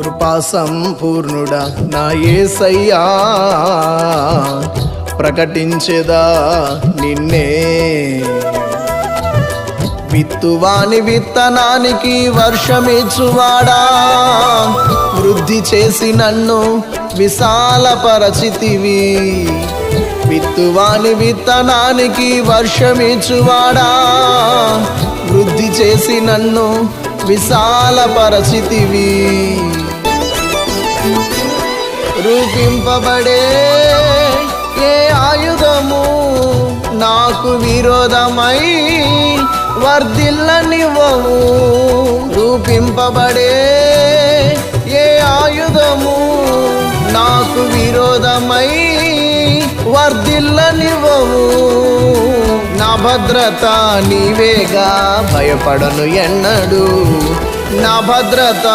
కృపా సంపూర్ణుడా నా యేసయ్యా, ప్రకటించెదా నిన్నే. విత్తువాని విత్తనానికి వర్షమిచ్చువాడా, వృద్ధి చేసి నన్ను విశాలపరచితివి. విత్తువాని విత్తనానికి వర్షమిచ్చువాడా, వృద్ధి చేసి నన్ను విశాలపరచితివి. రూపింపబడే ఏ ఆయుధము నాకు విరోధమై వర్ధిల్లనివ్వవు. రూపింపబడే ఏ ఆయుధము నాకు విరోధమై వర్ధిల్లనివ్వవు. నా భద్రత నీవేగా, భయపడను ఎన్నడు. నా భద్రత